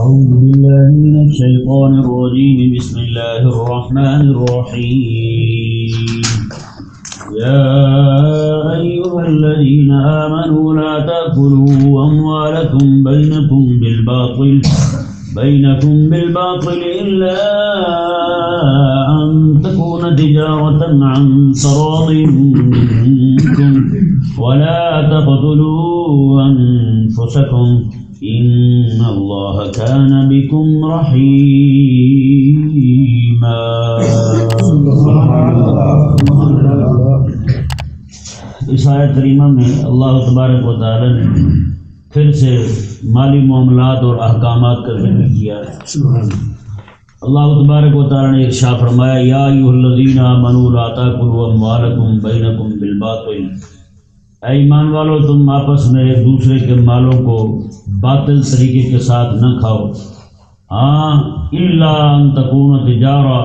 أعوذ بالله من الشيطان الرجيم بسم الله الرحمن الرحيم يا أيها الذين آمنوا لا تأكلوا أموالكم بينكم بالباطل إلا أن تكون تجارة عن تراض منكم ولا تقتلوا أنفسكم إن الله كان بكم رحيما. اس آیت کریمہ میں اللہ تبارک و تعالی نے پھر سے مالی معاملات اور احکامات کا ذکر کیا ہے. اللہ تبارک و تعالی نے ارشاد فرمایا یا ایھا الذین آمنوا لا تأکلوا اموالکم بینکم بالباطل، اے ایمان والو تم آپس میں ایک دوسرے کے مالوں کو باطل طریقے کے ساتھ نہ کھاؤ. ہاں الا ان تکون تجارہ،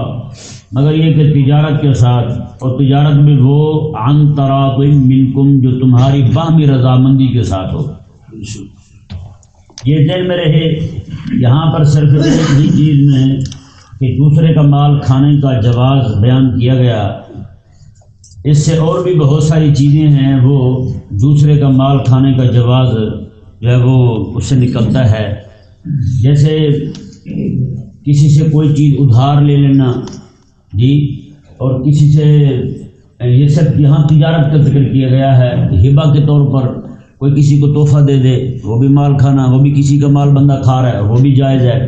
مگر یہ کہ تجارت کے ساتھ، اور تجارت میں وہ عن تراض منکم جو تمہاری باہمی رضامندی کے ساتھ ہو. یہ ذہن میں رہے یہاں پر صرف ایک ہی چیز میں کہ دوسرے کا مال کھانے کا جواز بیان کیا گیا، اس سے اور بھی بہت ساری چیزیں ہیں وہ دوسرے کا مال کھانے کا جواز جو ہے وہ اس سے نکلتا ہے. جیسے کسی سے کوئی چیز ادھار لے لینا جی، اور کسی سے یہ سب یہاں تجارت کا ذکر کیا گیا ہے. ہبہ کے طور پر کوئی کسی کو تحفہ دے دے، وہ بھی مال کھانا، وہ بھی کسی کا مال بندہ کھا رہا ہے، وہ بھی جائز ہے.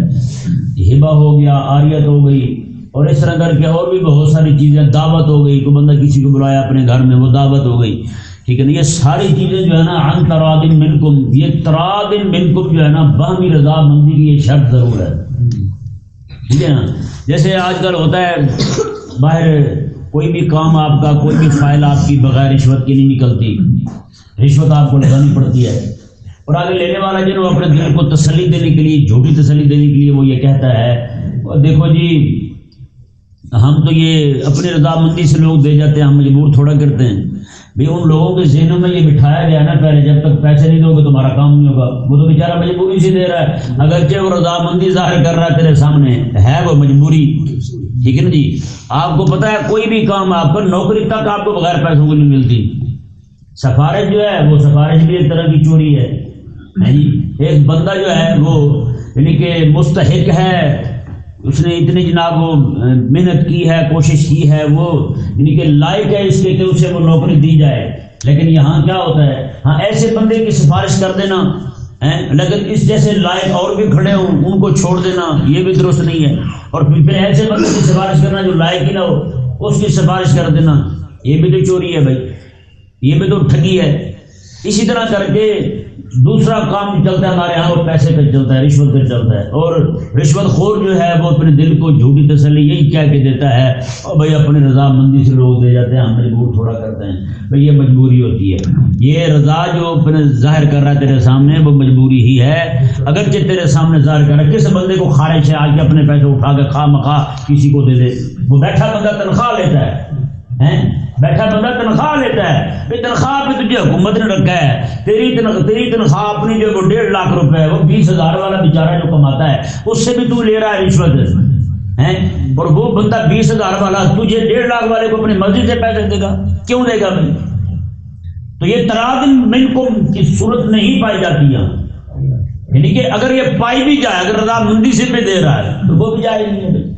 ہبہ ہو گیا، عاریت ہو گئی، اور اس طرح کر کے اور بھی بہت ساری چیزیں. دعوت ہو گئی، کوئی بندہ کسی کو بلایا اپنے گھر میں، وہ دعوت ہو گئی. ٹھیک ہے نا، یہ ساری چیزیں جو ہے نا عن تراض منکم، یہ تراض منکم جو ہے نا باہمی رضامندی کی یہ شرط ضرور ہے. ٹھیک ہے نا، جیسے آج کل ہوتا ہے باہر کوئی بھی کام آپ کا، کوئی بھی فائل آپ کی بغیر رشوت کی نہیں نکلتی، رشوت آپ کو لگانی پڑتی ہے. اور آگے لینے والا جو اپنے دل کو تسلی دینے کے لیے، جھوٹی تسلی دینے کے لیے وہ یہ کہتا ہے دیکھو جی ہم تو یہ اپنی رضامندی سے لوگ دے جاتے ہیں، ہم مجبور تھوڑا کرتے ہیں. بھئی ان لوگوں کے ذہنوں میں یہ بٹھایا گیا نا پہلے، جب تک پیسے نہیں دو گے تمہارا کام نہیں ہوگا. وہ تو بیچارہ مجبوری سے دے رہا ہے، اگرچہ وہ رضامندی ظاہر کر رہا ہے تیرے سامنے، ہے وہ مجبوری. ٹھیک ہے نا جی، آپ کو پتہ ہے کوئی بھی کام آپ کو، نوکری تک آپ کو بغیر پیسوں کو نہیں ملتی. سفارش جو ہے وہ سفارش بھی ایک طرح کی چوری ہے. ایک بندہ جو ہے وہ یعنی کہ مستحق ہے، اس نے اتنی جناب وہ محنت کی ہے، کوشش کی ہے، وہ یعنی کہ لائق ہے اس کے کہ اسے وہ نوکری دی جائے. لیکن یہاں کیا ہوتا ہے، ہاں ایسے بندے کی سفارش کر دینا، لیکن اس جیسے لائق اور بھی کھڑے ہوں ان کو چھوڑ دینا یہ بھی درست نہیں ہے. اور پھر ایسے بندے کی سفارش کرنا جو لائق ہی نہ ہو اس کی سفارش کر دینا، یہ بھی تو چوری ہے بھائی، یہ بھی تو ٹھگی ہے. اسی طرح کر کے دوسرا کام چلتا ہے ہمارے ہاں، وہ پیسے پہ چلتا ہے، رشوت پہ چلتا ہے. اور رشوت خور جو ہے وہ اپنے دل کو جھوٹی تسلی یہی کہہ کے دیتا ہے اور بھائی اپنی رضامندی سے لوگ دے جاتے ہیں، ہم مجبور تھوڑا کرتے ہیں. بھائی یہ مجبوری ہوتی ہے، یہ رضا جو اپنے ظاہر کر رہا ہے تیرے سامنے وہ مجبوری ہی ہے. اگرچہ تیرے سامنے ظاہر کر رہا ہے، کس بندے کو خارج ہے آج کے اپنے پیسے اٹھا کے خواہ مخواہ کسی کو دے دے؟ وہ بیٹھا بندہ تنخواہ لیتا ہے، بیٹھا بندہ تنخواہ لیتا ہے. تنخواہ پہ تجھے حکومت نے رکھا ہے، تیری تنخواہ اپنی جو وہ 1.5 لاکھ روپے ہے، وہ 20,000 والا بیچارہ جو کماتا ہے اس سے بھی تو لے رہا ہے رشوت. اور وہ بندہ 20,000 والا تجھے 1.5 لاکھ والے کو اپنی مرضی سے پیسے دے گا، کیوں دے گا بھائی؟ تو یہ تراض منکم کی صورت نہیں پائی جاتی ہے. یعنی کہ اگر یہ پائی بھی جائے، اگر رضامندی سے بھی دے رہا ہے تو وہ بھی جائز نہیں ہے،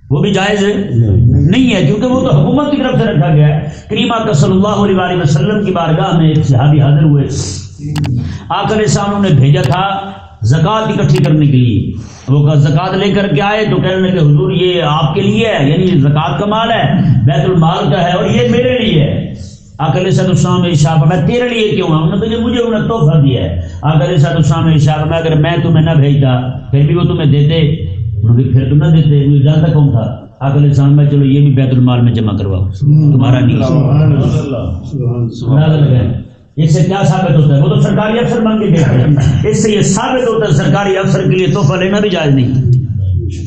وہ بھی جائز نہیں ہے، کیونکہ وہ تو حکومت کی طرف سے رکھا گیا ہے. کریم آقا صلی اللہ علیہ وسلم کی بارگاہ میں ایک صحابی حاضر ہوئے، آقا علیہ السلام نے بھیجا تھا زکوٰۃ اکٹھی کرنے کے لیے. وہ زکوٰۃ لے کر کے آئے تو کہنے لگے حضور یہ آپ کے لیے ہے، یعنی زکوٰۃ کا مال ہے، بیت المال کا ہے، اور یہ میرے لیے ہے. آقا علیہ السلام نے ارشاد فرمایا تیرے لیے کیوں ہے؟ انہوں نے مجھے تحفہ دیا ہے. آقا علیہ السلام نے ارشاد فرمایا اگر میں تمہیں نہ بھیجتا پھر بھی وہ تمہیں دیتے، پھر تم نہ دیتے، مجھے جانتا کون تھا؟ آقا علیہ السلام میں چلو یہ بھی بیت المال میں جمع کرواؤ، تمہارا نہیں. اس سے کیا ثابت ہوتا ہے؟ وہ تو سرکاری افسر بن کے دیتے ہیں، اس سے یہ ثابت ہوتا ہے سرکاری افسر کے لیے تحفہ لینا بھی جائز نہیں.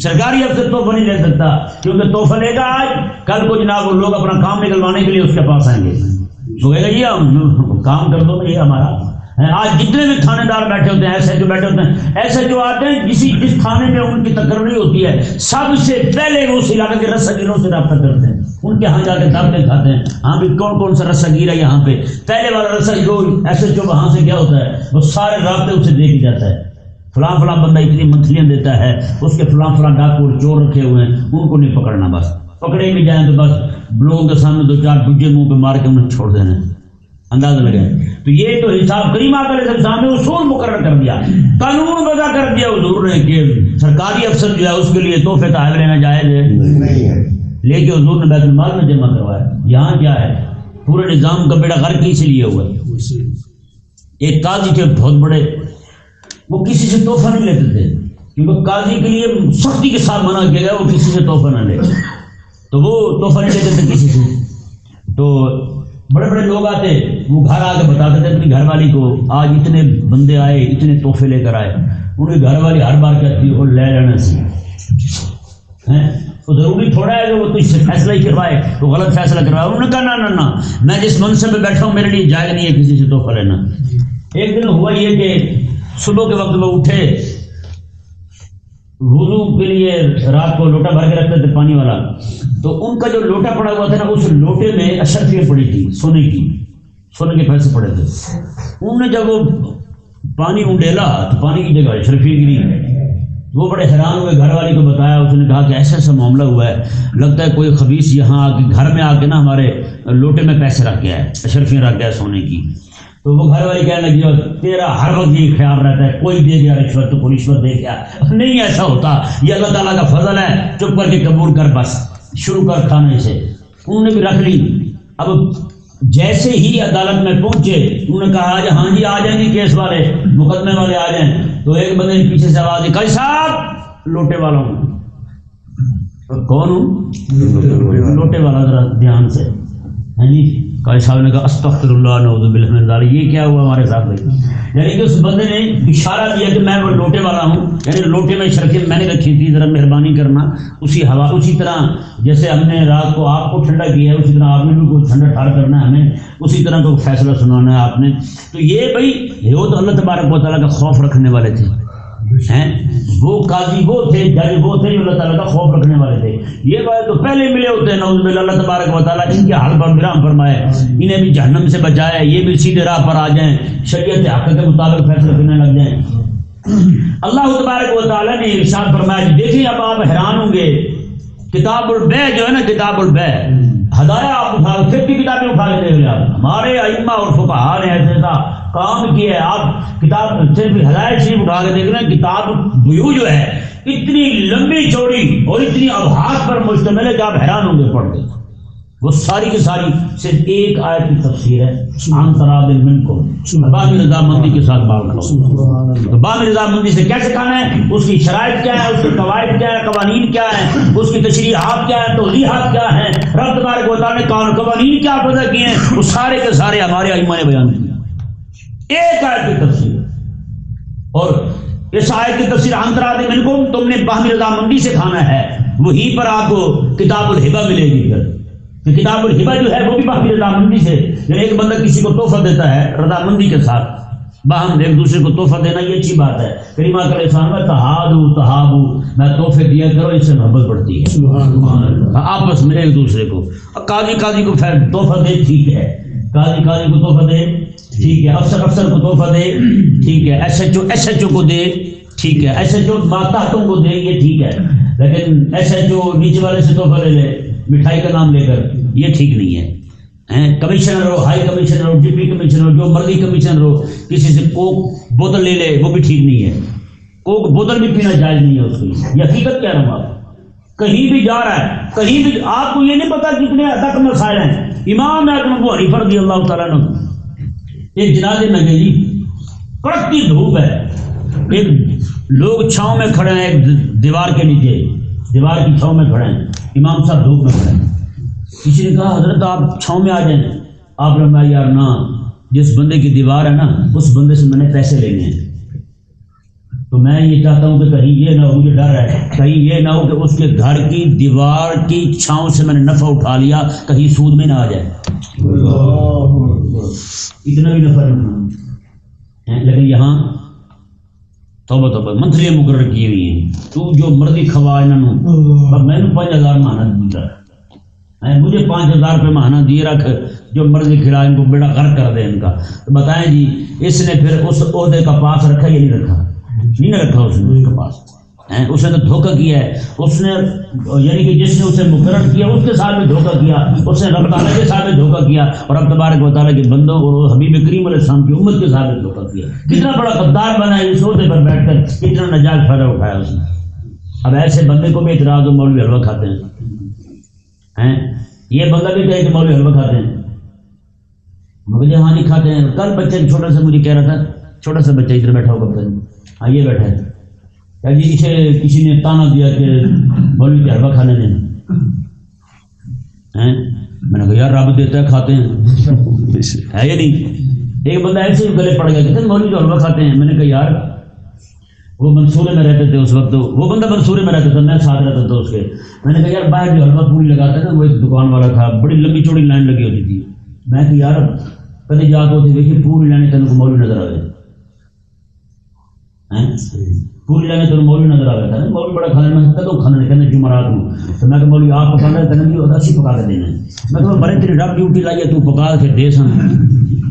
سرکاری افسر تحفہ نہیں لے سکتا، کیونکہ تحفہ لے گا آج کل کو جناب وہ لوگ اپنا کام نکلوانے کے لیے اس کے پاس آئیں گے، وہ کہے گا یہ کام کر دو یہ ہمارا ہیں آج جتنے بھی تھانے دار بیٹھے ہوتے ہیں، ایسے جو بیٹھے ہوتے ہیں، ایسے جو آتے ہیں جس تھانے میں ان کی تقرری ہوتی ہے، سب سے پہلے وہ اس علاقے کے رساگیروں سے رابطہ کرتے ہیں، ان کے ہاں جا کے دعوتیں کھاتے ہیں، ہاں بھی کون کون سا رساگیر ہے یہاں پہ، پہلے والا رساگیر جو ایسے جو وہاں سے کیا ہوتا ہے وہ سارے رابطے اسے دے کے جاتا ہے، فلاں فلاں بندہ اتنی منتھلیاں دیتا ہے، اس کے فلاں فلاں ڈاکو چور رکھے ہوئے ہیں، ان کو نہیں پکڑنا، بس پکڑے بھی جائیں تو بس لوگوں کے سامنے دو چار بجے منہ پہ مار کے انہیں چھوڑ دینا، اندازہ لگائے۔ تو یہ تو حساب کریم آقا علیہ السلام نے اصول مقرر کر دیا، قانون وضع کر دیا حضور نے کہ سرکاری افسر جو ہے اس کے لیے تحفے تحائف لینا جائز ہے نہیں ہے، لیکن حضور نے بیت المال میں جمع کروایا۔ یہاں کیا ہے، پورے نظام کا بیڑا غرق اسی لیے ہوا ہے۔ ایک قاضی تھے بہت بڑے، وہ کسی سے تحفہ نہیں لیتے تھے، کیونکہ قاضی کے لیے سختی کے ساتھ منع کیا گیا وہ کسی سے تحفہ نہ لے، تو وہ تحفہ نہیں لیتے تھے کسی سے۔ تو بڑے بڑے لوگ آتے، وہ گھر آ کے بتاتے تھے اپنی گھر والی کو آج اتنے بندے آئے، اتنے تحفے لے کر آئے، ان کی گھر والی ہر بار کہتی ہے وہ لے لینا سی ہیں، تو ضروری تھوڑا ہے کہ وہ تجھ سے فیصلہ ہی کروائے، وہ غلط فیصلہ کروائے۔ انہوں نے کہا نہ میں جس منصب پہ بیٹھا ہوں میرے لیے جائز نہیں ہے کسی سے تحفہ لینا۔ ایک دن ہوا یہ کہ صبح کے وقت وہ اٹھے، وضو کے لیے رات کو لوٹا بھر کے رکھتے تھے پانی والا، تو ان کا جو لوٹا پڑا ہوا تھا نا، اس لوٹے میں اشرفیاں پڑی تھی سونے کی، سونے کے پیسے پڑے تھے۔ انہوں نے جب وہ پانی انڈیلا تو پانی کی جگہ اشرفیاں گری، وہ بڑے حیران ہوئے، گھر والی کو بتایا، اس نے کہا کہ ایسا ایسا معاملہ ہوا ہے، لگتا ہے کوئی خبیث یہاں آ کے گھر میں آ کے نا ہمارے لوٹے میں پیسے رکھ گیا ہے، اشرفیاں رکھ گیا ہے سونے کی۔ تو وہ گھر والی کہنے لگی تیرا ہر وقت یہ خیال رہتا ہے کوئی دے گیا رشوت تو کوئی رشوت دے گیا، نہیں ایسا ہوتا، یہ اللہ تعالیٰ کا فضل ہے، چپ کر کے قبول کر، بس شروع کر کھانے سے۔ انہوں نے بھی رکھ لی۔ اب جیسے ہی عدالت میں پہنچے انہوں نے کہا ہاں جی آ جائیں گے کیس والے، مقدمے والے آ جائیں، تو ایک بندے نے پیچھے سے آواز دی، قاضی صاحب لوٹے والا ہوں۔ کون ہوں؟ لوٹے والا، ذرا دھیان سے۔ ہاں جی، قاضی صاحب نے کہا استغفر اللہ نعوذ باللہ من ذالک، یہ کیا ہوا ہمارے ساتھ بھائی؟ یعنی کہ اس بندے نے اشارہ دیا کہ میں وہ لوٹے والا ہوں، یعنی لوٹے میں شرکت میں نے رکھی تھی، ذرا مہربانی کرنا اسی طرح جیسے ہم نے رات کو آپ کو ٹھنڈا کیا ہے اسی طرح آپ نے بھی کوئی ٹھنڈا ٹھار کرنا ہے، ہمیں اسی طرح کو فیصلہ سنانا ہے آپ نے۔ تو یہ بھائی یہ تو اللہ تبارک و تعالیٰ کا خوف رکھنے والے تھے ہیں، وہ قاضی وہ تھے، جج وہ تھے جو اللہ تعالیٰ کا خوف رکھنے والے تھے۔ یہ بات تو پہلے ملے ہوتے ہیں، نعوذ باللہ، اللہ تبارک و تعالیٰ ان کے حال پر برہم فرمائے، انہیں بھی جہنم سے بچائے، یہ بھی سیدھے راہ پر آ جائیں، شریعت حق کے مطابق فیصلہ کرنے لگ جائیں۔ اللہ تبارک و تعالیٰ نے ارشاد فرمایا کہ دیکھیں اب آپ حیران ہوں گے، کتاب البیع جو ہے نا، کتاب البیع ہدایہ آپ اٹھا پھر کی کتابیں اٹھا کے دیکھ لیں، آپ ہمارے ائمہ اور فقہا نے ایسا کام کیا ہے، آپ کتاب صرف ہدایت شریف اٹھا کے دیکھ لیں، کتاب بیوع جو ہے اتنی لمبی چوڑی اور اتنی ابحاث پر مشتمل ہے کہ آپ حیران ہوں گے پڑھ کے۔ وہ ساری کی ساری صرف ایک آیت کی تفسیر ہے، عن تراض منکم، بامی رضامندی کے ساتھ بات کرو۔ تو بامی رضامندی سے کیسے کھانا ہے، اس کی شرائط کیا ہے، اس کے قواعد کیا ہے، قوانین کیا ہیں، اس کی تشریحات کیا ہیں، توضیحات کیا ہیں، رب تبارک و تعالیٰ نے قوانین کیا وضع کیے ہیں، وہ سارے کے سارے ہمارے ائمہ نے بیان کیے، ایک آیت کی تفسیر۔ اور اس آیت کی تفسیر عن تراض منکم، تم نے باہمی رضامندی سے کھانا ہے، وہیں پر آپ کو کتاب الہبہ ملے گی۔ پھر کہ کتاب الہبہ جو ہے وہ بھی باہمی رضامندی سے، یعنی ایک بندہ کسی کو تحفہ دیتا ہے رضامندی کے ساتھ، باہم ایک دوسرے کو تحفہ دینا یہ اچھی بات ہے۔ کریم آقا علیہ السلام میں تہابو، میں تحفے دیا کرو، اس سے محبت بڑھتی ہے آپس میں ایک دوسرے کو۔ قاضی کو تحفہ دے ٹھیک ہے، قاضی کو تحفہ دے ٹھیک ہے، افسر کو تحفہ دے ٹھیک ہے، ایس ایچ او کو دے ٹھیک ہے، ایس ایچ او ماتحتوں کو دے یہ ٹھیک ہے، لیکن ایس ایچ او نیچے والے سے تحفہ لے لے مٹھائی کا نام لے کر، یہ ٹھیک نہیں ہے۔ کمشنر ہو، ہائی کمشنر ہو، ڈپٹی کمشنر ہو، جو مرضی کمشنر ہو، کسی سے کوک بوتل لے لے وہ بھی ٹھیک نہیں ہے، کوک بوتل بھی پینا جائز نہیں ہے اس کی۔ یہ حقیقت کیا ہے، آپ کہیں بھی جا رہا ہے، کہیں بھی آپ کو یہ نہیں پتا کتنے تک مسائل ہیں۔ امام اعظم ابو حنیفہ رضی اللہ تعالیٰ عنہ ایک جنازے میں گئے جی، کڑکتی دھوپ ہے، ایک لوگ چھاؤں میں کھڑے ہیں، ایک دیوار کے نیچے، دیوار کی چھاؤں میں کھڑے ہیں، امام صاحب دھوپ میں کھڑے ہیں۔ کسی نے کہا حضرت آپ چھاؤں میں آ جائیں، آپ نے کہا یار نہ، جس بندے کی دیوار ہے نا اس بندے سے میں نے پیسے لینے ہیں، تو میں یہ چاہتا ہوں کہ کہیں یہ نہ ہو، مجھے ڈر ہے کہیں یہ نہ ہو کہ اس کے گھر کی دیوار کی چھاؤں سے میں نے نفع اٹھا لیا، کہیں سود میں نہ آ جائے، اتنا بھی نفع نہیں اٹھانا۔ لیکن یہاں توبہ توبہ منتھلیاں مقرر کی ہوئی ہیں، تو جو مرضی کھوا انہوں پر میں نے 5000 ماہانہ دیا، مجھے 5000 روپے ماہانہ دیے رکھ، جو مرضی کھلا، ان کو بیڑا غرق کر دے ان کا۔ تو بتائیں جی اس نے پھر اس عہدے کا پاس رکھا یا نہیں رکھا؟ نہیں رکھا اس نے اس کا پاس، اس نے تو دھوکہ کیا ہے، اس نے یعنی کہ جس نے اسے مقرر کیا اس کے ساتھ بھی دھوکہ کیا، اس نے رب تعالیٰ کے ساتھ بھی دھوکہ کیا، اور رب تبارک و تعالیٰ کے بندوں اور حبیب کریم علیہ السلام کی امت کے ساتھ بھی دھوکہ کیا۔ کتنا بڑا غدار بنا ہے اس عہدے پر بیٹھ کر، کتنا ناجائز فائدہ اٹھایا اس نے۔ اب ایسے بندے کو بھی اعتراض ہو مولوی حلوہ کھاتے ہیں، یہ بندہ بھی کہے کہ مولوی حلوہ کھاتے ہیں، مجھے ہاں نہیں کھاتے ہیں۔ کل بچے چھوٹا سا مجھے کہہ رہا تھا، چھوٹا سا بچہ ادھر بیٹھا ہوگا، ہاں یہ بیٹھا ہے، کیا جی اسے کسی نے تانا دیا کہ مولوی کے حلوہ کھانے دیں، میں نے کہا یار رب دیتا ہے کھاتے ہیں، ہے یا نہیں؟ ایک بندہ ایسے ہی گلے پڑ گیا کہ مولوی کے حلوہ کھاتے ہیں، میں نے کہا یار وہ منصورے میں رہتے تھے اس وقت، وہ بندہ منصورے میں رہتا تھا، میں ساتھ رہتا تھا اس کے، میں نے کہا یار باہر جو حلوہ پوری لگاتا ہے نا، وہ ایک دکان والا تھا، بڑی لمبی چوڑی لائن لگی ہوتی تھی، میں کہ یار کدی جا کے ہوتی دیکھیے پوری لائن تین کو مولوی نظر آئے، پوری لائن تین مولوی نظر آ گیا تھا، مولوی بڑا کھانے میں کدو کھانا نہیں کہنا جمعرات میں، تو میں کہ مولوی آپ پکا رہے کہنا جی اسی پکا کے دینا ہے، میں کہ بڑے تیری رب ڈیوٹی لائیے تو پکا کے دے سن،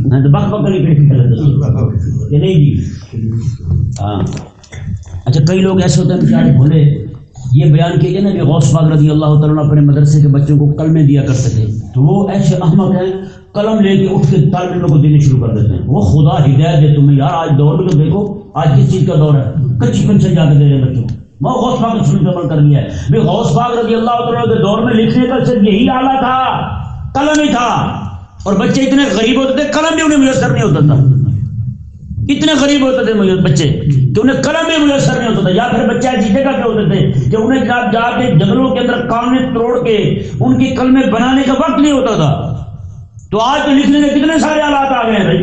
میں تو بک بک نہیں پیٹ یہ نہیں جی۔ ہاں اچھا کئی لوگ ایسے ہوتے ہیں بیچارے بھولے، یہ بیان کیے گئے نا کہ غوث پاک رضی اللہ تعالیٰ اپنے مدرسے کے بچوں کو کلمے دیا کرتے تھے، تو وہ ایسے احمق ہیں قلم لے کے اٹھ کے طالب علموں کو دینے شروع کر دیتے ہیں، وہ خدا ہدایت دے تمہیں یار، آج دور میں تو دیکھو آج کس چیز کا دور ہے، کچی پنچن جا کے دے رہے بچوں کو، وہ غوث پاک نے سنت عمل کر لیا ہے، بھی غوث پاک رضی اللہ تعالیٰ کے دور میں لکھنے کا صرف یہی آلہ تھا، قلم ہی تھا، اور بچے اتنے غریب ہوتے تھے قلم بھی انہیں میسر نہیں ہوتا تھا، اتنے غریب ہوتے تھے بچے کہ انہیں قلم بھی میسر نہیں ہوتا تھا، یا پھر بچے ایسی جگہ پہ ہوتے تھے کہ انہیں جا کے جنگلوں کے اندر کانے توڑ کے ان کی کلمے بنانے کا وقت نہیں ہوتا تھا۔ تو آج تو لکھنے کے کتنے سارے آلات آ گئے ہیں بھائی،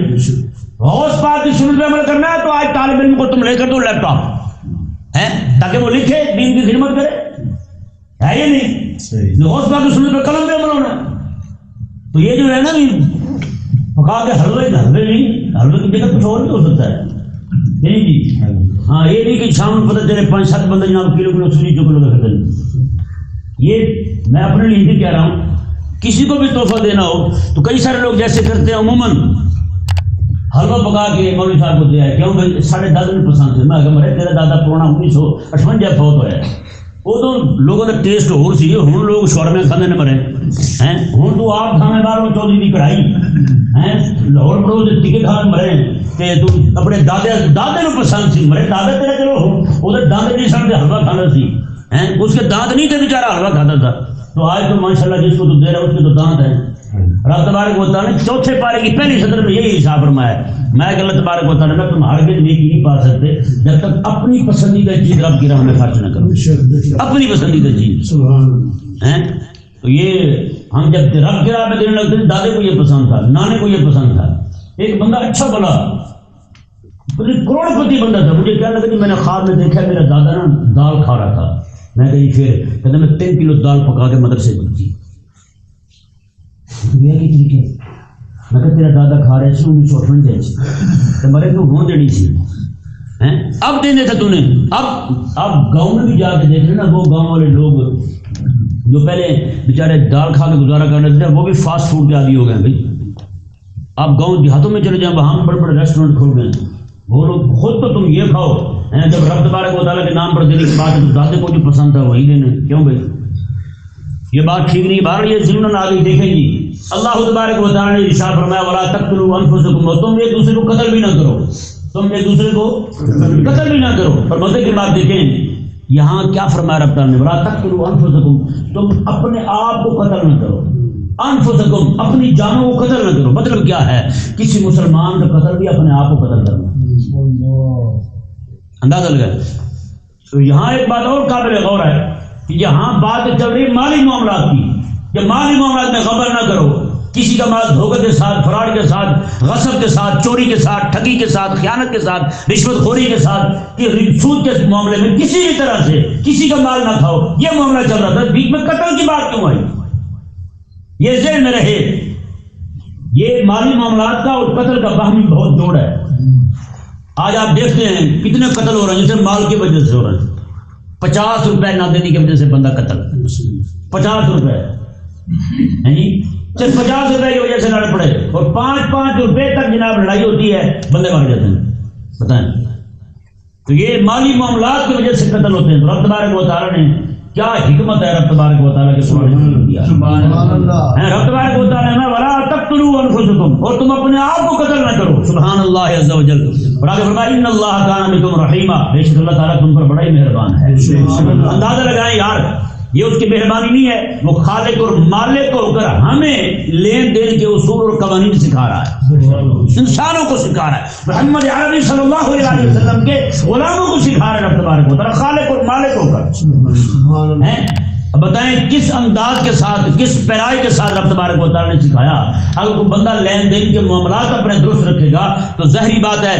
غوث پاک کی سنت پہ عمل کرنا ہے تو آج طالب علم کو تم لے کر دو لیپ ٹاپ ہے تاکہ وہ لکھے دین کی خدمت کرے، ہے یہ نہیں؟ غوث پاک کی سنت پہ قلم پہ عمل ہونا، تو یہ جو ہے نا پکا کے حلوے نہیں، حلوے کی جگہ کچھ اور بھی ہو سکتا ہے نہیں جی۔ ہاں یہ نہیں کہ شام میں پتہ چلے 5-7 بندے جناب کلو سوجی چکلو کا خرید، یہ میں اپنے لیے ہی کہہ رہا ہوں، کسی کو بھی تحفہ دینا ہو تو کئی سارے لوگ جیسے کرتے ہیں عموماً حلوہ پکا کے مولوی صاحب کو دیا ہے، کیوں بھائی سارے دادا نے پسند ہے، میں مرے تیرا دادا پرانا 1958 فوت ہوا ہے، وہ تو لوگوں کا ٹیسٹ ہو سی، ہوں لوگ شورمے کھانے نے مرے ہیں، ہوں تو آپ کھانے بار وہ چودھری کی کڑھائی ہیں، لاہور پڑو ٹکے کھان مرے تے تو اپنے دادے نو پسند سی، مرے دادا تیرا چلو وہ دانت نہیں سن حلوہ کھانا سی، اس کے دانت نہیں تھے بیچارہ حلوہ کھاتا تھا، تو آج تو ماشاءاللہ جس کو تو دے رہا اس کے تو دانت ہے۔ رب تبارک و تعالیٰ نے چوتھے پارے کی پہلی صدر میں یہی ارشاد فرمایا ہے، میں کہ اللہ تبارک و تعالیٰ نے تم ہرگز نیکی نہیں پا سکتے جب تک اپنی پسندیدہ چیز رب کی راہ میں خرچ نہ کرو، اپنی پسندیدہ چیز ہیں۔ تو یہ ہم جب رب کی راہ میں دینے لگتے ہیں، دادے کو یہ پسند تھا، نانے کو یہ پسند تھا، ایک بندہ اچھا بلا کروڑ پتی بندہ تھا، مجھے کیا لگا کہ میں نے خواب میں دیکھا میرا دادا نا دال کھا رہا تھا، میں کہیں پھر کہتے میں 3 کلو دال پکا کے مدرسے دی، میں کہ تیرا دادا کھا رہے 1958 تو مرے تو وہ دینی تھی، اب دینے تھا تو نے، اب گاؤں میں بھی جا کے دیکھ رہے نا، وہ گاؤں والے لوگ جو پہلے بیچارے دال کھا کے گزارا کرنے تھے وہ بھی فاسٹ فوڈ کے عادی ہو گئے بھائی، اب گاؤں دیہاتوں میں چلے جائیں وہاں بڑے بڑے ریسٹورینٹ کھول گئے، وہ لوگ خود تو تم یہ کھاؤ، جب رب تبارک و تعالیٰ کے نام پر دینے کی بات ہے تو دادے کو جو پسند تھا وہی دینے، کیوں بھائی یہ بات ٹھیک نہیں، باہر یہ ضمن آگے دیکھیں گی، اللہ تبارک و تعالیٰ نے ارشاد فرمایا وَلَا تَقْتُلُوا أَنفُسَكُمْ، تم ایک دوسرے کو قتل بھی نہ کرو، تم ایک دوسرے کو قتل بھی نہ کرو، پر مزے کی بات دیکھیں یہاں کیا فرمایا رب تعالیٰ نے، وَلَا تَقْتُلُوا أَنفُسَكُمْ، تم اپنے آپ کو قتل نہ کرو، انفسکم اپنی جانوں کو قتل نہ کرو، مطلب کیا ہے کسی مسلمان کا قتل بھی اپنے آپ کو قتل کرنا، اندازہ لگا۔ تو یہاں ایک بات اور قابل غور ہے کہ یہاں بات چل رہی مالی معاملات کی، کہ مالی معاملات میں غبن نہ کرو، کسی کا مال دھوکے کے ساتھ، فراڈ کے ساتھ، غصب کے ساتھ، چوری کے ساتھ، ٹھگی کے ساتھ، خیانت کے ساتھ، رشوت خوری کے ساتھ، کہ سود کے معاملے میں کسی بھی طرح سے کسی کا مال نہ کھاؤ، یہ معاملہ چل رہا تھا، بیچ میں قتل کی بات کیوں آئی؟ یہ ذہن میں رہے، یہ مالی معاملات کا اور قتل کا باہمی بہت جوڑ ہے، آج آپ دیکھتے ہیں کتنے قتل ہو رہے ہیں جیسے مال کی وجہ سے ہو رہے ہیں. 50 روپے نہ دینے کی وجہ سے بندہ قتل. 50 روپے صرف 50 روپے کی وجہ سے لڑ پڑے اور 5 روپے تک جناب لڑائی ہوتی ہے, بندے مار جاتے ہیں. بتائیں تو یہ مالی معاملات کی وجہ سے قتل ہوتے ہیں. رب تبارک و تعالیٰ نے کیا حکمت ہے رب تبارک و تعالیٰ کے رب تبارک و تعالیٰ نے ولا تقتلوا انفسکم, اور تم اپنے آپ کو قتل نہ کرو. سبحان اللہ عز و جل. اور آگے فرمایا ان اللہ کان بکم رحیما, بے شک اللہ تعالیٰ تم پر بڑا ہی مہربان ہے. اندازہ لگائیں یار, یہ اس کی مہربانی نہیں ہے, وہ خالق اور مالک ہو کر ہمیں لین دین کے اصول اور قوانین سکھا رہا ہے, انسانوں کو سکھا رہا ہے. محمد عربی صلی اللہ علیہ وسلم کے غلاموں کو سکھا رہا ہے رب تبارک و تعالیٰ, خالق اور مالک ہو کر. اب بتائیں کس انداز کے ساتھ, کس پیرائی کے ساتھ رب تبارک و تعالیٰ نے سکھایا. اگر کوئی بندہ لین دین کے معاملات اپنے درست رکھے گا تو ظاہری بات ہے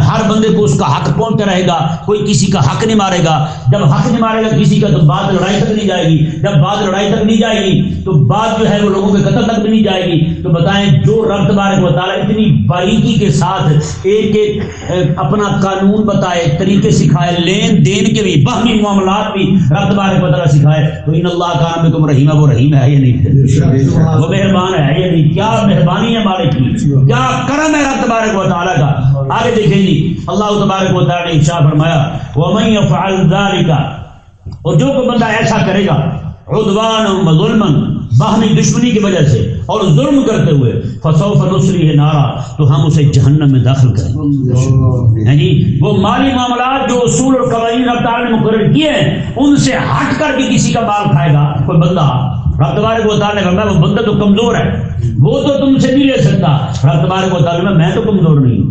ہر بندے کو اس کا حق پہنچتا رہے گا, کوئی کسی کا حق نہیں مارے گا. جب حق نہیں مارے گا کسی کا تو بات لڑائی تک نہیں جائے گی, جب بات لڑائی تک نہیں جائے گی تو بات جو ہے وہ لوگوں کے قتل تک بھی نہیں جائے گی. تو بتائیں جو رب تبارک و تعالیٰ اتنی باریکی کے ساتھ ایک ایک اپنا قانون بتائے, طریقے سکھائے, لین دین کے بھی باہمی معاملات بھی رب تبارک و تعالیٰ سکھائے, تو ان اللہ کان بکم رحیما, وہ رحیم ہے یا نہیں, وہ مہربان ہے یا نہیں. کیا مہربانی ہے مالک کی, کیا کرم ہے رب تبارک و تعالیٰ کا. آگے دیکھیں جی اللہ تبارک و تعالیٰ نے ارشاد فرمایا ومن یفعل ذلک, اور جو کوئی بندہ ایسا کرے گا عدوانا وظلما, باہمی دشمنی کی وجہ سے اور ظلم کرتے ہوئے, فسوف نصلیہ نارا, تو ہم اسے جہنم میں داخل کریں گے. جی وہ مالی معاملات جو اصول اور قوانین رب تعالیٰ نے مقرر کیے ہیں ان سے ہٹ کر کے کسی کا مال کھائے گا کوئی بندہ, رب تبارک و تعالیٰ نے فرمایا وہ بندہ تو کمزور ہے, وہ تو تم سے نہیں لے سکتا. رب تبارک و تعالیٰ میں تو کمزور نہیں ہوں,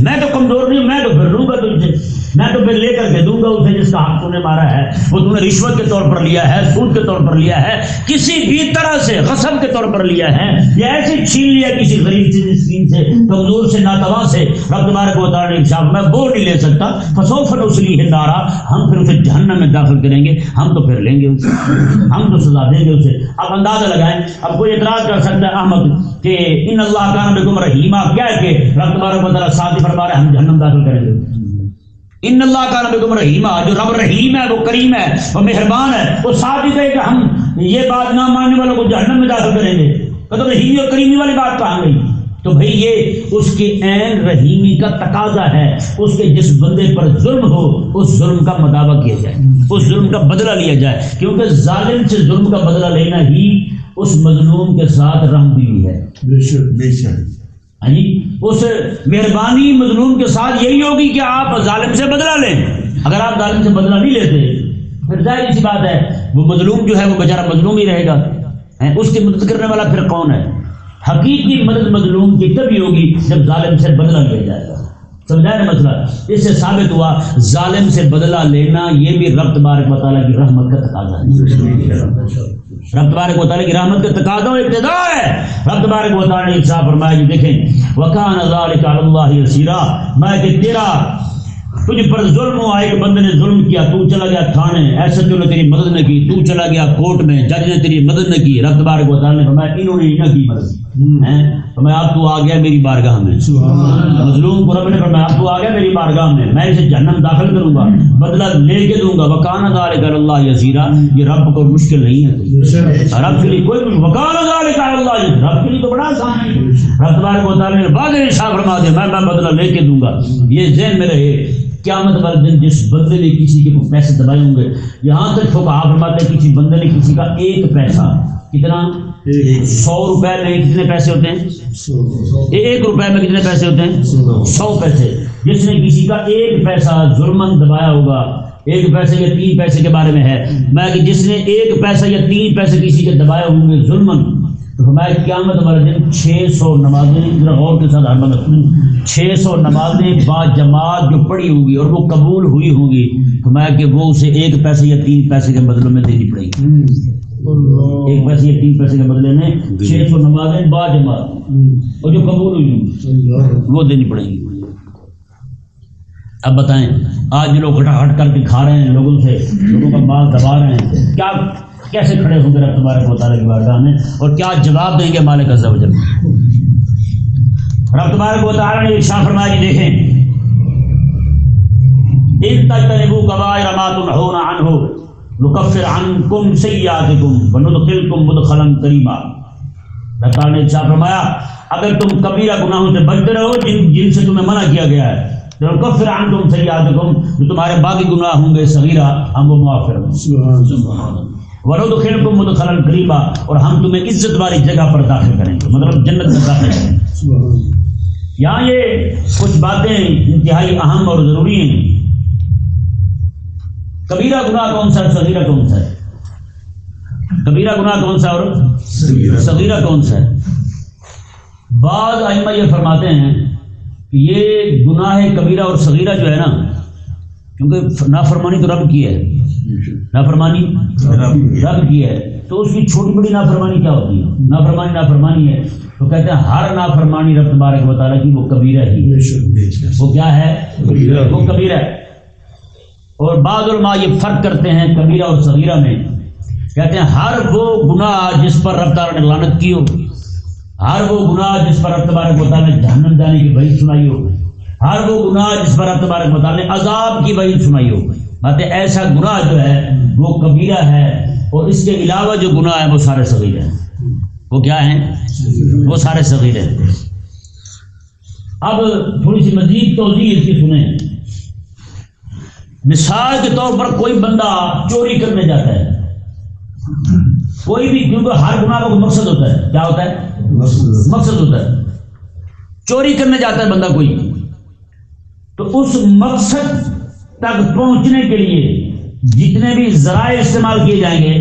میں تو کمزور نہیں ہوں, میں تو پھر لوں گا تم سے, میں تو پھر لے کر کے دوں گا اسے جس کا حق تو نے مارا ہے, وہ تم نے رشوت کے طور پر لیا ہے, سود کے طور پر لیا ہے, کسی بھی طرح سے غصب کے طور پر لیا ہے, یا ایسے چھین لیا کسی غریب سے مسکین سے کمزور سے ناتواں سے. رب تبارک و تعالیٰ نے ارشاد میں وہ نہیں لے سکتا, فسوف نصلیہ نارا, ہم پھر اسے جہنم میں داخل کریں گے, ہم تو پھر لیں گے اسے, ہم تو سزا دیں گے اسے. اب اندازہ لگائیں, اب کوئی اعتراض کر سکتا ہے احمد کہ ان اللہ کان بکم رحیما, کیا ہے کہ رب تبارک و تعالیٰ ساتھ ہی فرما رہے ہم جہنم داخل کریں گے. ان اللہ کان بکم رحیما, جو رب رحیم ہے, وہ کریم ہے, وہ مہربان ہے, وہ ساتھ ہی کہے کہ ہم یہ بات نہ ماننے والوں کو جہنم میں داخل کریں گے, تو رحیمی اور کریمی والی بات کہاں گئی. تو بھئی یہ اس کے عین رحیمی کا تقاضا ہے, اس کے جس بندے پر ظلم ہو اس ظلم کا مداوع کیا جائے, اس ظلم کا بدلہ لیا جائے, کیونکہ ظالم سے ظلم کا بدلہ لینا ہی اس مظلوم کے ساتھ رحم دلی ہے. بے شک اس مہربانی مظلوم کے ساتھ یہی ہوگی کہ آپ ظالم سے بدلہ لیں. اگر آپ ظالم سے بدلہ نہیں لیتے پھر ظاہر سی بات ہے وہ مظلوم جو ہے وہ بیچارہ مظلوم ہی رہے گا. اس کی مدد کرنے والا پھر کون ہے؟ حقیقی مدد مظلوم کی تبھی ہوگی جب ظالم سے بدلہ لیا جائے گا. سمجھا نا مسئلہ؟ اس سے ثابت ہوا ظالم سے بدلہ لینا یہ بھی رب تبارک و تعالیٰ کی رحمت کا تقاضا ہے. رب تبارک و تعالیٰ کی رحمت کا تقاضا و ابتدا ہے. رب تبارک و تعالیٰ نے ارشاد فرمایا جی دیکھیں وَكَانَ ذَلِكَ عَلَى اللَّهِ يَسِيرًا, میں کہ تیرا تجھ پر ظلم ہوا, ایک بندے نے ظلم کیا, تو چلا گیا تھانے, ایسے تو نے تیری مدد نہ کی, تو چلا گیا کورٹ میں, جج نے تیری مدد نہ کی. رب تبارک و تعالیٰ نے فرمایا انہوں نے نہ کی مدد, فرمایا اب تو آ گیا میری بارگاہ میں. مظلوم کو رب نے فرمایا اب تو آ گیا میری بارگاہ میں اسے جہنم داخل کروں گا, بدلہ لے کے دوں گا. وَكَانَ ذَلِكَ عَلَى اللَّهِ يَسِيرًا, یہ رب کو مشکل نہیں ہے, رب کے لیے کوئی وَكَانَ ذَلِكَ عَلَى اللَّهِ, رب کے لیے تو بڑا آسان ہے. رب تبارک و تعالیٰ نے بعد ارشاد فرما دیا میں بدلہ لے کے دوں گا. یہ ذہن میں رہے قیامت والے دن جس بندے نے کسی کے پیسے دبائے ہوں گے, یہاں تک فقہا فرماتے ہیں کسی بندے نے کسی کا ایک پیسہ, کتنا 100 روپے میں کتنے پیسے ہوتے ہیں, 1 روپے میں کتنے پیسے ہوتے ہیں 100 پیسے. جس نے کسی کا ایک پیسہ ظلمن دبایا ہوگا, 1 پیسے یا 3 پیسے کے بارے میں ہے, میں کہ جس نے 1 پیسہ یا 3 پیسے کسی کے دبائے ہوں گے ظلمن, تو ہمارے قیامت والے دن 600 نمازیں, غور کے ساتھ ہر 600 نمازیں با جماعت جو پڑھی ہوگی اور وہ قبول ہوئی ہوں گی, تو میں کہ وہ اسے 1 پیسے یا 3 پیسے کے بدلے میں دینی پڑے گی. 1 پیسے یا 3 پیسے کے بدلے میں 600 نمازیں با جماعت اور جو قبول ہوئی ہوں وہ دینی پڑے گی. اب بتائیں آج جو لوگ ہٹ کر کے کھا رہے ہیں لوگوں سے, لوگوں کا مال دبا رہے ہیں, کیا کیسے کھڑے ہوں گے رب تبارک و تعالیٰ کی بارگاہ میں, اور کیا جواب دیں گے مالک عز و جل. رب تبارک و تعالیٰ نے ارشاد فرمایا جی دیکھیں ان تجتنبوا کبائر ما تنہون عنہ نکفر عنکم سیئاتکم وندخلکم مدخلا کریما۔ اللہ تعالیٰ نے ارشاد فرمایا اگر تم کبیرہ گناہوں سے بچتے رہو جن سے تمہیں منع کیا گیا ہے، نکفر عنکم سیئاتکم، جو تمہارے باقی گناہ ہوں گے صغیرہ، ہم وہ معاف کر دیں۔ وندخلکم مدخلا کریما، اور ہم تمہیں عزت والی جگہ پر داخل کریں گے، مطلب جنت میں داخل کریں گے۔ یہاں یہ کچھ باتیں انتہائی اہم اور ضروری ہیں۔ کبیرہ گناہ کون سا ہے، صغیرہ کون سا ہے؟ کبیرہ گناہ کون سا اور صغیرہ کون سا ہے؟ بعض ائمہ یہ فرماتے ہیں کہ یہ گناہ کبیرہ اور صغیرہ جو ہے نا، کیونکہ نافرمانی تو رب کی ہے، نافرمانی رب کی ہے، تو اس کی چھوٹی بڑی نافرمانی کیا ہوتی ہے؟ نافرمانی ہے، تو کہتے ہیں ہر نافرمانی رب تبارک و تعالیٰ کی وہ کبیرہ ہی ہے۔ وہ کیا ہے؟ وہ کبیرہ ہے۔ اور بعض علماء یہ فرق کرتے ہیں کبیرہ اور صغیرہ میں، کہتے ہیں ہر وہ گناہ جس پر رب تعالیٰ نے لعنت کی ہو، ہر وہ گناہ جس پر رب تبارک و تعالیٰ نے جہنم جانے کی وعید سنائی ہو، ہر وہ گناہ جس پر رب تبارک و تعالیٰ نے عذاب کی وعید سنائی ہو، کہتے ہیں ایسا گناہ جو ہے وہ کبیرہ ہے، اور اس کے علاوہ جو گناہ ہیں وہ سارے صغیرہ ہیں۔ وہ کیا ہیں؟ وہ سارے صغیرہ ہیں۔ اب تھوڑی سی مزید توضیح اس کی سنیں۔ مثال کے طور پر کوئی بندہ چوری کرنے جاتا ہے، کوئی بھی، کیونکہ ہر گناہ کا کوئی مقصد ہوتا ہے، کیا ہوتا ہے؟ مقصد ہوتا ہے۔ چوری کرنے جاتا ہے بندہ کوئی، تو اس مقصد تک پہنچنے کے لیے جتنے بھی ذرائع استعمال کیے جائیں گے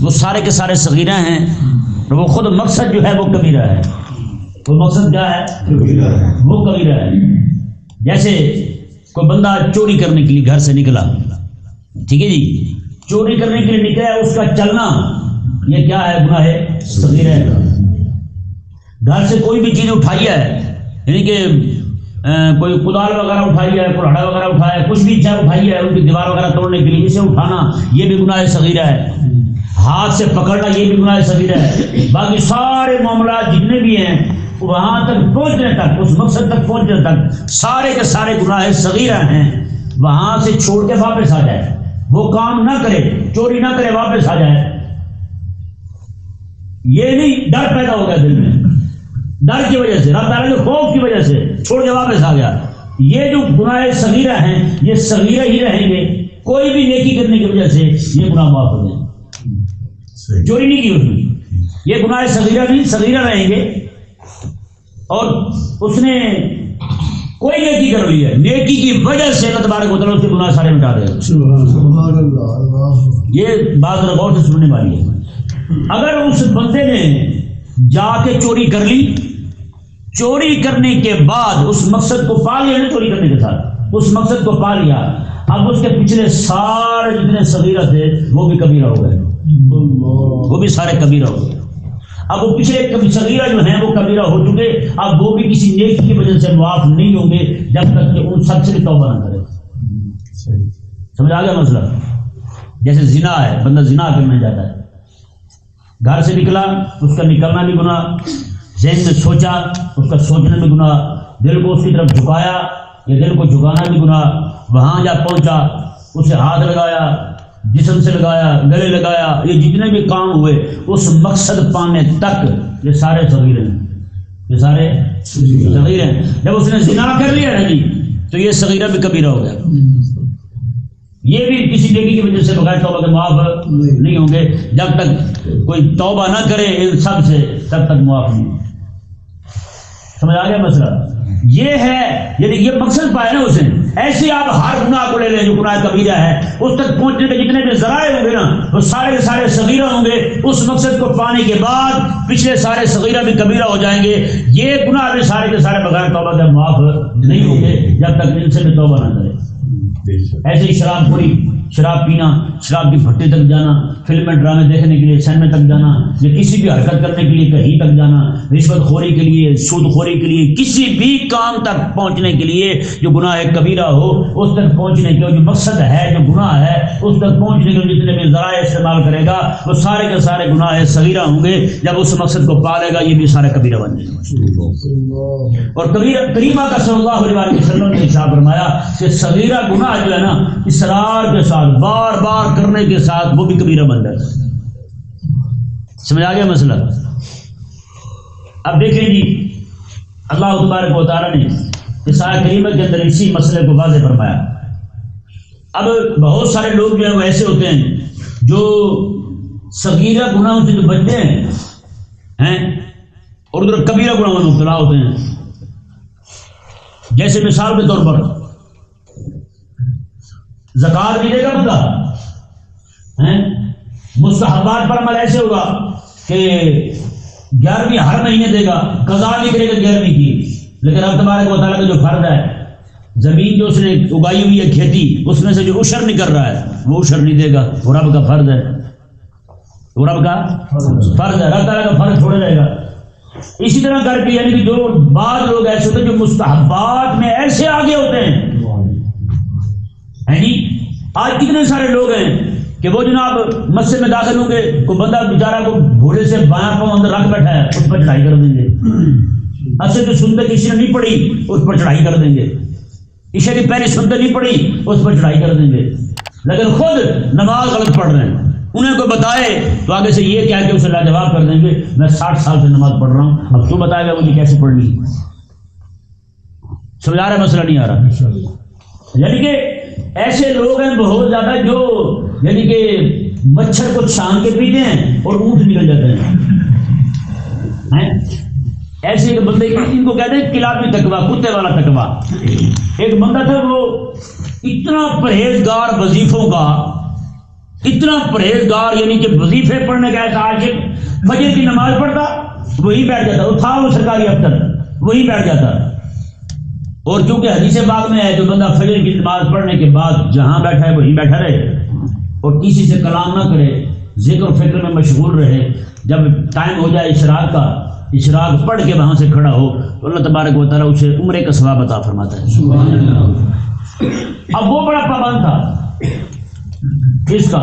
وہ سارے کے سارے صغیرہ ہیں، اور وہ خود مقصد جو ہے وہ کبیرہ ہے۔ وہ مقصد کیا ہے؟ وہ کبیرہ ہے۔ جیسے کوئی بندہ چوری کرنے کے لیے گھر سے نکلا، ٹھیک ہے جی، چوری کرنے کے لیے نکلا ہے، اس کا چلنا یہ کیا ہے؟ گناہ ہے، صغیرہ ہے۔ گھر سے کوئی بھی چیز اٹھائی ہے، یعنی کہ کوئی کدال وغیرہ اٹھائی ہے، کلہڑا وغیرہ اٹھایا ہے، کچھ بھی چیز اٹھائی ہے ان کی دیوار وغیرہ توڑنے کے لیے، اسے اٹھانا یہ بھی گناہ صغیرہ ہے۔ ہاتھ سے پکڑنا یہ بھی گناہ صغیرہ ہے۔ باقی سارے معاملات جتنے بھی ہیں وہاں تک پہنچنے تک، اس مقصد تک پہنچنے تک سارے کے سارے گناہ صغیرہ ہیں۔ وہاں سے چھوڑ کے واپس آ جائے، وہ کام نہ کرے، چوری نہ کرے، واپس آ جائے، یہ نہیں ڈر پیدا ہو گیا دل میں، ڈر کی وجہ سے، رب تعالیٰ کے خوف کی وجہ سے چھوڑ کے واپس آ گیا، یہ جو گناہ صغیرہ ہیں یہ صغیرہ ہی رہیں گے۔ کوئی بھی نیکی کرنے کی وجہ سے یہ گناہ معاف ہو جائیں، چوری نہیں کی اس نے، یہ گناہ صغیرہ نہیں، صغیرہ رہیں گے۔ اور اس نے کوئی نیکی کر لی ہے، نیکی کی وجہ سے اللہ تبارک و تعالیٰ اس کے گناہ سارے مٹا دے گا۔ یہ بات غور سے سننے والی ہے۔ اگر اس بندے نے جا کے چوری کر لی، چوری کرنے کے بعد اس مقصد کو پا لیا، چوری کرنے کے ساتھ اس مقصد کو پا لیا، اب اس کے پچھلے سارے جتنے صغیرہ تھے وہ بھی کبیرہ ہو گئے، وہ بھی سارے کبیرہ ہو گئے۔ اب وہ پچھلے صغیرہ جو ہیں وہ کبیرہ ہو چکے، اب وہ بھی کسی نیکی کی وجہ سے معاف نہیں ہوں گے جب تک کہ ان سب سے بھی توبہ نہ کرے۔ سمجھ آ گیا مسئلہ؟ جیسے زنا ہے، بندہ زنا کرنے جاتا ہے، گھر سے نکلا، اس کا نکلنا بھی گناہ، ذہن میں سوچا، اس کا سوچنا بھی گناہ، دل کو اس کی طرف جھکایا، یہ دل کو جھکانا بھی گناہ، وہاں جا پہنچا، اسے ہاتھ لگایا، جسم سے لگایا، گلے لگایا، یہ جتنے بھی کام ہوئے اس مقصد پانے تک یہ سارے صغیر ہیں، یہ سارے صغیر ہیں۔ جب اس نے زنا کر لیا نا جی تو یہ صغیرہ بھی کبیرہ ہو گیا، یہ بھی کسی نیکی کی وجہ سے بغیر توبہ کے معاف نہیں ہوں گے، جب تک کوئی توبہ نہ کرے ان سب سے تب تک معاف نہیں۔ سمجھ آ گیا مسئلہ؟ یہ ہے، یعنی یہ مقصد پایا نا اس نے۔ ایسے آپ ہر گناہ کو لے لیں جو گناہ کبیرہ ہے، اس تک پہنچنے کے جتنے بھی ذرائع ہوں گے نا وہ سارے کے سارے صغیرہ ہوں گے۔ اس مقصد کو پانے کے بعد پچھلے سارے صغیرہ بھی کبیرہ ہو جائیں گے، یہ گناہ بھی سارے کے سارے بغیر توبہ کے معاف نہیں ہوں گے جب تک ان سے بھی توبہ نہ کرے۔ ایسے ہی شراب خوری، شراب پینا، شراب کی بھٹی تک جانا، فلمیں ڈرامے دیکھنے کے لیے سینما تک جانا، یا کسی بھی حرکت کرنے کے لیے کہیں تک جانا، رشوت خوری کے لیے، سود خوری کے لیے، کسی بھی کام تک پہنچنے کے لیے جو گناہ کبیرہ ہو، اس تک پہنچنے کے جو مقصد ہے، جو گناہ ہے، اس تک پہنچنے کے جتنے بھی ذرائع استعمال کرے گا وہ سارے کے سارے گناہ صغیرہ ہوں گے۔ جب اس مقصد کو پا لے گا یہ بھی سارے کبیرہ بن جائیں گے۔ اور کریمہ کا صلی اللہ علیہ وسلم نے ارشاد فرمایا کہ صغیرہ گناہ جو ہے نا اصرار کے ساتھ بار بار کرنے کے ساتھ وہ بھی کبیرہ بن جاتا ہے. سمجھ آ گیا مسئلہ؟ اب دیکھیں جی اللہ تبارک و تعالیٰ نے اس آیت کریمہ کے اندر اسی مسئلے کو واضح فرمایا. اب بہت سارے لوگ جو ہیں وہ ایسے ہوتے ہیں جو صغیرہ گناہوں سے جو بچتے ہیں اور ادھر کبیرہ گناہوں میں مبتلا ہوتے ہیں. جیسے مثال کے طور پر زکوٰۃ نہیں دے گا بندہ، مستحبات پر عمل ایسے ہوگا کہ 11ویں ہر مہینے دے گا، قضا نہیں کرے گا 11ویں کی، لیکن اب تبارک و تعالیٰ کا جو فرض ہے زمین جو اس نے اگائی ہوئی ہے کھیتی اس میں سے جو عشر نہیں کر رہا ہے وہ عشر نہیں دے گا. وہ رب کا فرض ہے، وہ رب کا فرض ہے، رب تعالیٰ کا فرض چھوڑے رہے گا. اسی طرح کر کے یعنی کہ جو بعض لوگ ایسے ہوتے ہیں جو مستحبات میں ایسے آگے ہوتے ہیں. آج کتنے سارے لوگ ہیں کہ وہ جناب مسجد میں داخل ہوں گے، کوئی بندہ بیچارہ کو گھوڑے سے بایاں پاؤں اندر رکھ بیٹھا ہے، اس پر چڑھائی کر دیں گے. اصل جو سنت کسی نے نہیں پڑھی اس پر چڑھائی کر دیں گے، عشاء کی پہلی سنت نہیں پڑھی اس پر چڑھائی کر دیں گے، لیکن خود نماز غلط پڑھ رہے ہیں. انہیں کوئی بتائے تو آگے سے یہ کہہ کے اسے لاجواب کر دیں گے میں 60 سال سے نماز پڑھ رہا ہوں، اب تو بتائے گا مجھے کیسے پڑھنی. سمجھا رہا ہے مسئلہ نہیں آ رہا؟ یعنی کہ ایسے لوگ ہیں بہت زیادہ جو یعنی کہ مچھر کو چھان کے پیتے ہیں اور اونٹ نکل جاتے ہیں. ایسے ایک بندے ان کو کہتے ہیں کلابی تقویٰ، کتے والا تقویٰ. ایک بندہ تھا وہ اتنا پرہیزگار وظیفوں کا، اتنا پرہیزگار یعنی کہ وظیفے پڑھنے کا ایسا عاشق، فجر کی نماز پڑھتا وہی بیٹھ جاتا، وہ تھا وہ سرکاری افسر وہی بیٹھ جاتا. اور چونکہ حدیث پاک میں ہے جو بندہ فجر کی نماز پڑھنے کے بعد جہاں بیٹھا ہے وہیں بیٹھا رہے اور کسی سے کلام نہ کرے، ذکر و فکر میں مشغول رہے، جب ٹائم ہو جائے اشراق کا، اشراق پڑھ کے وہاں سے کھڑا ہو تو اللہ تبارک و تعالیٰ اسے عمرے کا ثواب عطا فرماتا ہے. اب وہ بڑا پابند تھا کس کا؟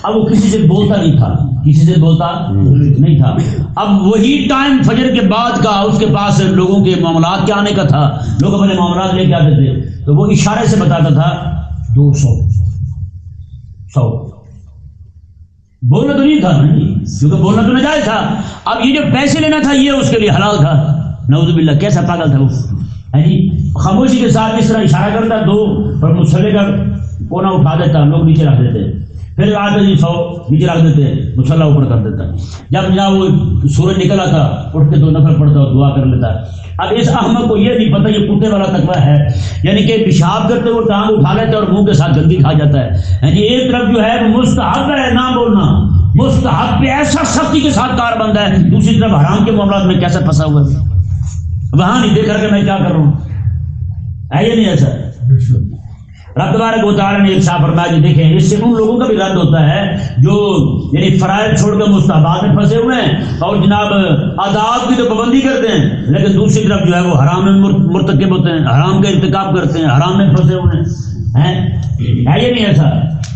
اب وہ کسی سے بولتا نہیں تھا، کسی سے بولتا نہیں تھا. اب وہی ٹائم فجر کے بعد کا اس کے پاس لوگوں کے معاملات کے آنے کا تھا، لوگ اپنے معاملات لے کے آتے تھے تو وہ اشارے سے بتاتا تھا 200 بولنا تو نہیں تھا کیونکہ بولنا تو ناجائز تھا. اب یہ جو پیسے لینا تھا یہ اس کے لیے حلال تھا. نعوذ باللہ کیسا پاگل تھا وہ. خاموشی کے ساتھ اس طرح اشارہ کرتا دو اور مصلے کا کونا اٹھا دیتا، لوگ نیچے رکھ دیتے، پھر آتے جی 100 نیچے رکھ دیتے، مصلہ اوپر کر دیتا. جب جہاں وہ سورج نکلا تھا اٹھ کے 2 نفل پڑھتا اور دعا کر لیتا. اب اس احمق کو یہ نہیں پتہ یہ کتے والا تقویٰ ہے، یعنی کہ پیشاب کرتے وہ ٹانگ اٹھا لیتا ہے اور منہ کے ساتھ گندگی کھا جاتا ہے. ایک طرف جو ہے وہ مستحب ہے نہ بولنا، مستحب پہ ایسا سختی کے ساتھ کار بندہ ہے، دوسری طرف حرام کے معاملات میں کیسا پھنسا ہوا ہے، وہاں نہیں دیکھ کر کے میں کیا کر رہا ہوں. ہے یہ نہیں ایسا؟ رب تبارک و تعالیٰ نے ارشاد فرمایا کہ دیکھیں اس سے ان لوگوں کا بھی رد ہوتا ہے جو یعنی فرائض چھوڑ کر مستحبات میں پھنسے ہوئے ہیں اور جناب آداب کی تو پابندی کرتے ہیں، لیکن دوسری طرف جو ہے وہ حرام میں مرتکب ہوتے ہیں، حرام کا ارتکاب کرتے ہیں، حرام میں پھنسے ہوئے ہیں. ہے یہ نہیں ایسا؟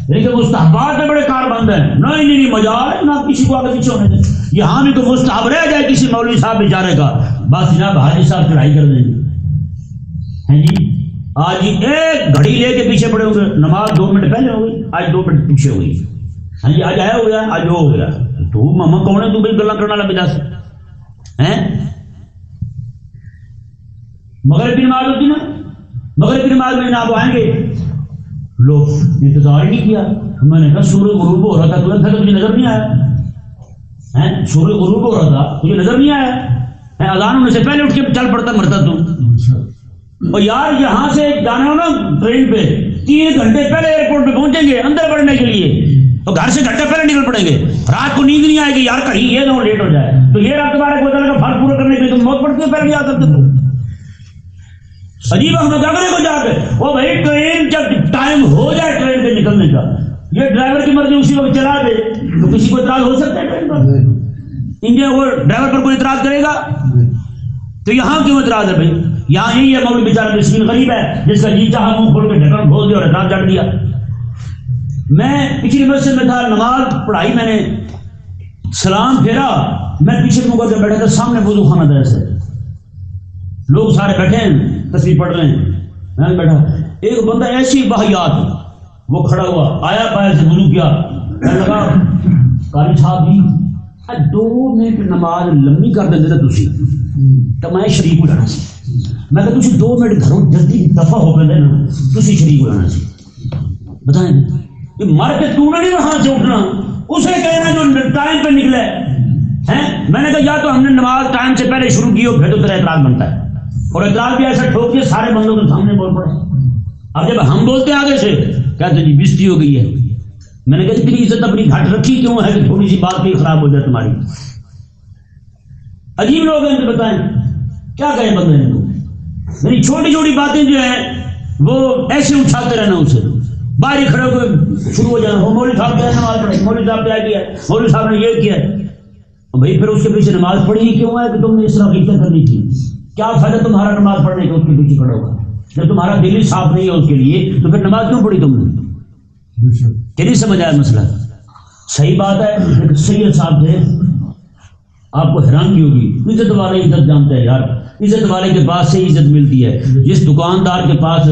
لیکن مستحبات میں بڑے کار بند ہیں. نہیں مجال نہ کسی کو آگے پیچھے ہونے دیں. یہاں بھی کوئی مستحب رہ جائے کسی مولوی صاحب بیچارے کا، بس جناب حاجی صاحب چڑھائی کر دیں گے. ہیں جی آج ایک گھڑی لے کے پیچھے پڑے ہوں گے، نماز 2 منٹ پہلے ہو گئی، آج 2 منٹ پیچھے ہو گئی. ہاں جی آج آیا ہو گیا، آج وہ ہو گیا. تو ماما کون ہے تو بھائی گلا کرنا لگے جا سکتے ہیں. مغرب کی نماز ہوتی نا، مغرب کی نماز میں جناب آئیں گے لوگ، انتظار ہی نہیں کیا. میں نے کہا سورج غروب ہو رہا تھا تجھے نظر نہیں آیا؟ سورج غروب ہو رہا تھا تجھے نظر نہیں آیا؟ اذان ہونے سے پہلے اٹھ کے چل پڑتا مرتا تم. اور یار یہاں سے جانا ہو نا ٹرین پہ 3 گھنٹے پہلے ایئرپورٹ پہ پہنچیں گے اندر بڑھنے کے لیے، تو گھر سے گھنٹے پہلے نکل پڑیں گے. رات کو نیند نہیں آئے گی یار کہیں یہ نہ ہو لیٹ ہو جائے، تو یہ رات تبارک و تعالیٰ کا فرض پورا کرنے کے لیے تم موت پڑتی ہے پہلے یاد کرتے تم. عجیب ہم اگلے کو جا کے وہ بھائی ٹرین جب ٹائم ہو جائے ٹرین پہ نکلنے کا، یہ ڈرائیور کی مرضی اسی وقت چلا دے تو کسی کو اعتراض ہو سکتا ہے ٹرین پر؟ انجن وہ ڈرائیور پر کوئی اعتراض کرے گا؟ تو یہاں کیوں اعتراض ہے بھائی؟ یہاں یہی ہے مولوی بیچارہ مسکین غریب ہے جس کا جی چاہا منہ کھول کے ڈھکن کھول دیا اور اعتراض جڑ دیا. میں پچھلی مسجد میں تھا، نماز پڑھائی، میں نے سلام پھیرا، میں پیچھے منہ کر کے بیٹھا تھا، سامنے وضو خانہ تھا، ایسے لوگ سارے بیٹھے ہیں تصویر پڑھ رہے ہیں، میں بیٹھا. ایک بندہ ایسی واہیات، وہ کھڑا ہوا، آیا پیر سے وضو کیا، کہنے لگا قاری صاحب جی 2 منٹ نماز لمبی کر دیں نا تسی تو میں شریک ہو جانا سی۔ میں کہ تسی 2 منٹ گھروں جلدی دفع ہو گئے نا تسی شریک ہو جانا سی۔ بتائیں کہ مر کے تو نہیں وہاں سے اٹھنا، اسے کہنا جو ٹائم پہ نکلے ہیں۔ میں نے کہا یا تو ہم نے نماز ٹائم سے پہلے شروع کی ہو پھر تو تیرا اعتراض بنتا ہے، اور اعتراض بھی ایسا ٹھوک دیا سارے بندوں کے سامنے بول پڑے۔ اب جب ہم بولتے ہیں آگے سے کہتے جی بےزتی ہو گئی ہے۔ میں نے کہا اتنی عزت اپنی گھٹ رکھی کیوں ہے کہ تھوڑی سی بات بھی خراب ہو جائے تمہاری؟ عجیب لوگ ہیں، بتائیں کیا کہیں بندے نے؟ میری چھوٹی چھوٹی باتیں جو ہیں وہ ایسے اٹھاتے رہنا، اسے باہر ہی کھڑے ہو کے شروع ہو جانا، مولوی صاحب کیا نماز پڑھی، مولوی صاحب کیا کیا، مولوی صاحب نے یہ کیا۔ بھائی پھر اس کے پیچھے نماز پڑھی کیوں ہے کہ تم نے اس طرح عقیدت کرنی تھی؟ کیا فائدہ تمہارا نماز پڑھنے کا اس کے پیچھے کھڑا ہوگا؟ جب تمہارا دل ہی صاف نہیں ہے اس کے لیے تو پھر نماز کیوں پڑھی تم نے؟ کہ نہیں سمجھ آیا مسئلہ؟ صحیح بات ہے۔ لیکن سید صاحب تھے، آپ کو حیرانگی ہوگی، عزت والے عزت جانتے ہیں یار، عزت والے کے پاس سے عزت ملتی ہے۔ جس دکاندار کے پاس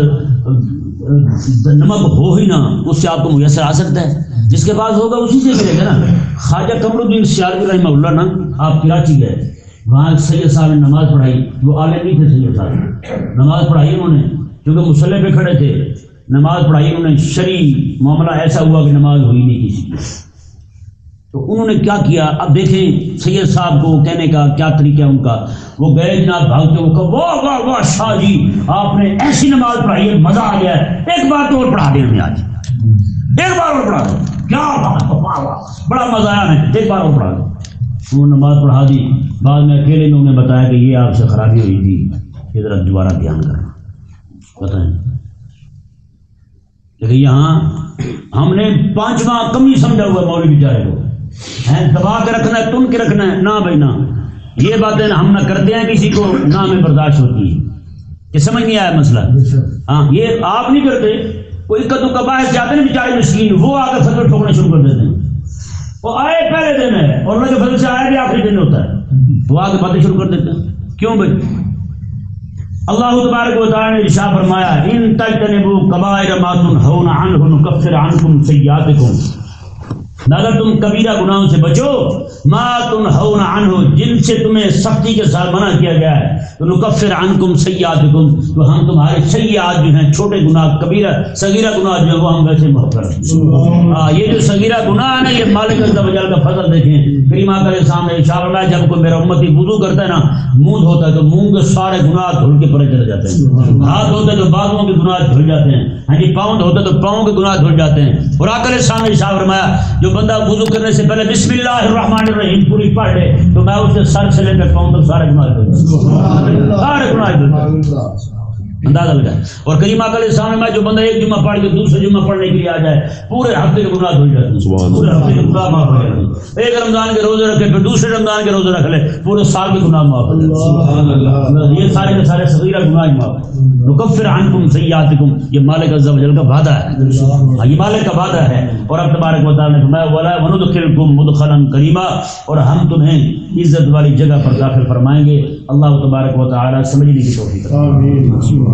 نمک ہو ہی نہ اس سے آپ کو میسر آ سکتا ہے، جس کے پاس ہوگا اسی سے ملے گا نا۔ خواجہ قمر الدین سیالوی رحمہ اللہ نا، آپ کراچی گئے، وہاں سید صاحب نے نماز پڑھائی، وہ عالم نہیں تھے سید صاحب، نماز پڑھائی انہوں نے کیونکہ مصلی پہ کھڑے تھے، نماز پڑھائی انہوں نے، شرعی معاملہ ایسا ہوا کہ نماز ہوئی نہیں کسی کی۔ تو انہوں نے کیا کیا، اب دیکھیں سید صاحب کو کہنے کا کیا طریقہ ہے ان کا۔ وہ گئے جناب بھاگتے، وہ کہا واہ واہ واہ شاہ جی آپ نے ایسی نماز پڑھائی ہے، مزہ آ گیا ہے، ایک بار تو اور پڑھا دیں ہمیں، آج ایک بار اور پڑھا دیں، کیا بات، واہ واہ بڑا مزہ آیا ہے، ایک بار اور پڑھا دیں۔ انہوں نے نماز پڑھا دی، بعد میں اکیلے لوگوں نے بتایا کہ یہ آپ سے خرابی ہوئی تھی، ذرا دوبارہ دھیان کرنا۔ بتائیں، لیکن یہاں ہم نے 5واں کمی سمجھا ہوا مولوی بیچارے کو، دبا کے رکھنا ہے، تن کے رکھنا ہے، نہ بھائی نہ، یہ باتیں ہم نہ کرتے ہیں کسی کو، نہ ہمیں برداشت ہوتی ہے۔ کہ سمجھ نہیں آیا مسئلہ؟ ہاں یہ آپ نہیں کرتے، کوئی کدو کباہ جاتے ہیں بیچارے مسکین، وہ آ کر فتوے ٹھوکنا شروع کر دیتے ہیں۔ وہ آئے پہلے دن ہے اور اللہ کے فضل سے آئے بھی آخری دن ہوتا ہے، وہ آ کے باتیں شروع کر دیتے ہیں۔ کیوں بھائی؟ اللہ تبارک و تعالی نے ارشاد فرمایا ان تجتنبوا کبائر ما تنہون عنہ نکفر عنکم سیئاتکم، اگر تم کبیرہ گناہوں سے بچو، ما تنہون عنہ جن سے تمہیں سختی کے ساتھ منع کیا گیا ہے، تو نکفر عنکم سیئاتکم تو ہم تمہارے سیئات جو ہیں، چھوٹے گناہ، کبیرہ صغیرہ گناہ جو ہیں وہ ہم ویسے معاف کر دیں۔ یہ جو صغیرہ گناہ ہے نا، یہ مالک عز و جل کا فضل دیکھیں۔ کریم آقا علیہ السلام نے ارشاد فرمایا جب کوئی میرا امتی وضو کرتا ہے نا، منہ دھوتا ہے تو منہ کے سارے گناہ دھل کے پرے چلے جاتے ہیں، ہاتھ دھوتے ہیں تو بازوؤں کے گناہ دھل جاتے ہیں، ہاں جی پاؤں دھوتے ہیں تو پاؤں کے گناہ دھل جاتے ہیں۔ اور آقا علیہ السلام نے ارشاد فرمایا جو بندہ وضو کرنے سے پہلے بسم اللہ الرحمن الرحیم پوری پڑھ لے تو میں اس کے سر سے لے کر پاؤں تک سارے گناہ دھل جاتے ہیں، سارے گناہ دھل جاتے ہیں۔ اندازہ لگا۔ اور کریم آقا علیہ السلام میں جو بندہ ایک جمعہ پڑھ کے دوسرے جمعہ پڑھنے کے لیے آ جائے پورے ہفتے کے گناہ دھل جاتے ہیں، پورے ہفتے کے گناہ معاف ہو جاتے ہیں۔ ایک رمضان کے روزے رکھے پھر دوسرے رمضان کے روزے رکھ لے پورے سال کے گناہ معاف ہو جاتے ہیں۔ یہ سارے کے سارے صغیرہ گناہ معاف۔ نکفر عنکم سیئاتکم، یہ مالک عز و جل کا وعدہ ہے، یہ مالک کا وعدہ ہے۔ اور اب تبارک و تعالی نے فرمایا ولا وندخلکم مدخلا کریما، اور ہم تمہیں عزت والی جگہ پر داخل فرمائیں گے۔ اللہ تبارک و تعالی سمجھنے کی توفیق عطا فرمائے۔